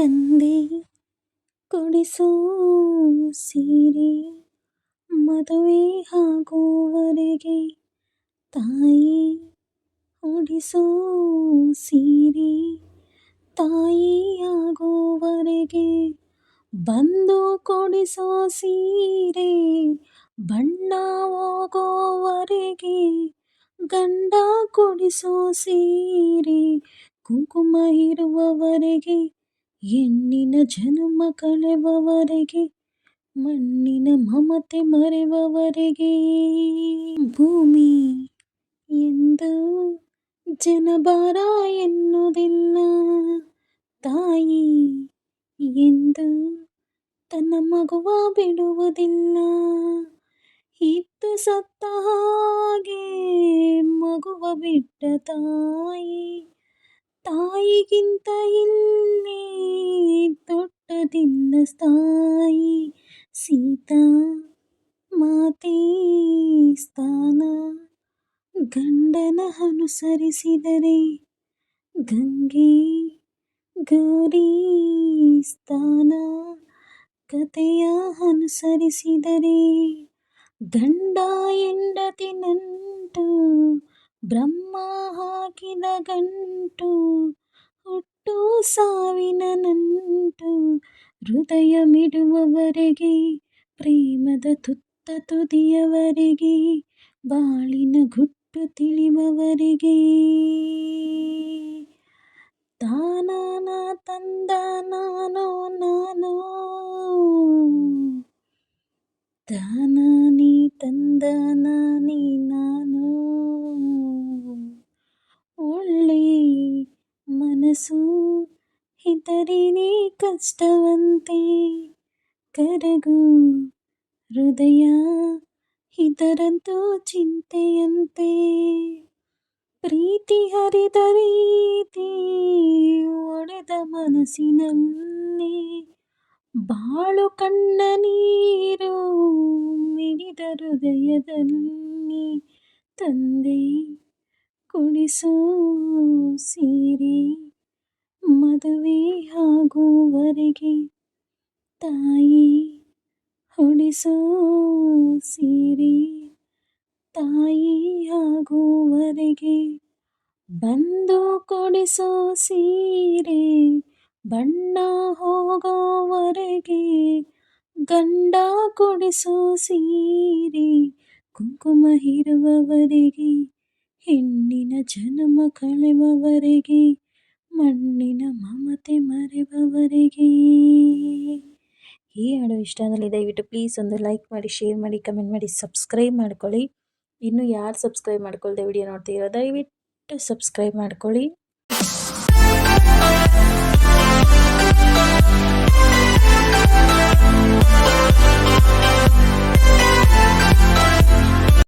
ತಂದೆ ಕೊಡಿಸೋ ಸೀರೆ ಮದುವೆ ಆಗೋವರೆಗೆ, ತಾಯಿ ಉಡಿಸೋ ಸೀರೆ ತಾಯಿ ಆಗೋವರೆಗೆ, ಬಂದು ಕೊಡಿಸೋ ಸೀರೆ ಬಣ್ಣ ಹೋಗೋವರೆಗೆ, ಗಂಡ ಕೊಡಿಸೋ ಸೀರೆ ಕುಂಕುಮ ಇರುವವರೆಗೆ, ಹೆಣ್ಣಿನ ಜನ್ಮ ಕಳೆವವರೆಗೆ, ಮಣ್ಣಿನ ಮಮತೆ ಮರೆವವರೆಗೆ. ಭೂಮಿ ಎಂದು ಜನಭಾರ ಎನ್ನುವುದಿಲ್ಲ, ತಾಯಿ ಎಂದು ತನ್ನ ಮಗುವ ಬಿಡುವುದಿಲ್ಲ. ಇದ್ದು ಸತ್ತ ಹಾಗೆ ಮಗುವ ಬಿಟ್ಟ ತಾಯಿ, ತಾಯಿಗಿಂತ ಇಲ್ಲಿ ದೊಡ್ಡದಿಲ್ಲ ತಾಯಿ. ಸೀತಾ ಮಾತೆ ಸ್ಥಾನ ಗಂಡನ ಅನುಸರಿಸಿದರೆ, ಗಂಗೆ ಗೌರಿ ಸ್ಥಾನ ಕಥೆಯ ಅನುಸರಿಸಿದರೆ, ಗಂಡ ಹೆಂಡತಿ ನಂಟು ಬ್ರಹ್ಮ ಹಾಕಿದ ಗಂಟು, ಹುಟ್ಟು ಸಾವಿನ ನಂಟು ಹೃದಯ ಮಿಡುವವರೆಗೆ, ಪ್ರೇಮದ ತುತ್ತ ತುದಿಯವರೆಗೆ, ಬಾಳಿನ ಗುಟ್ಟು ತಿಳಿವವರೆಗೆ. ತಾನಾನ ತಂದ ನಾನೋ ನಾನೋ, ತಾನಾನಿ ತಂದ ನಾನಿ ನಾನು. ಒಳ್ಳೆ ಮನಸ್ಸು ಇದ್ದರೇನೇ ಕಷ್ಟವಂತೆ, ಕರಗು ಹೃದಯ ಇದರಂತೂ ಚಿಂತೆಯಂತೆ. ಪ್ರೀತಿ ಹರಿದ ರೀತಿ ಒಡೆದ ಮನಸ್ಸಿನಲ್ಲಿ, ಬಾಳು ಕಣ್ಣ ನೀರು ಮಿಡಿದ ಹೃದಯದಲ್ಲಿ, ತಂದೆ ಕೊಡಿಸೋ ಸೀರೆ ಮದುವೆ ಆಗುವವರೆಗೆ, ತಾಯಿ ಉಡಿಸೋ ಸೀರೆ ತಾಯಿ ಆಗುವವರೆಗೆ, ಬಂದು ಕೊಡಿಸೋ ಸೀರೆ ಬಣ್ಣ ಹೋಗೋವರೆಗೆ, ಗಂಡ ಕೊಡಿಸೋ ಸೀರೆ ಕುಂಕುಮ ಇರುವವರೆಗೆ, ಹೆಣ್ಣಿನ ಜನ್ಮ ಕಳೆವವರೆಗೆ, ಮಣ್ಣಿನ ಮಮತೆ ಮರೆವವರೆಗೆ. ಈ ಹಾಡು ಇಷ್ಟ ಆದಲ್ಲಿ ದಯವಿಟ್ಟು ಪ್ಲೀಸ್ ಒಂದು ಲೈಕ್ ಮಾಡಿ, ಶೇರ್ ಮಾಡಿ, ಕಮೆಂಟ್ ಮಾಡಿ, ಸಬ್ಸ್ಕ್ರೈಬ್ ಮಾಡ್ಕೊಳ್ಳಿ. ಇನ್ನು ಯಾರು ಸಬ್ಸ್ಕ್ರೈಬ್ ಮಾಡ್ಕೊಳ್ದೆ ವಿಡಿಯೋ ನೋಡ್ತೀರೋ ದಯವಿಟ್ಟು ಸಬ್ಸ್ಕ್ರೈಬ್ ಮಾಡ್ಕೊಳ್ಳಿ.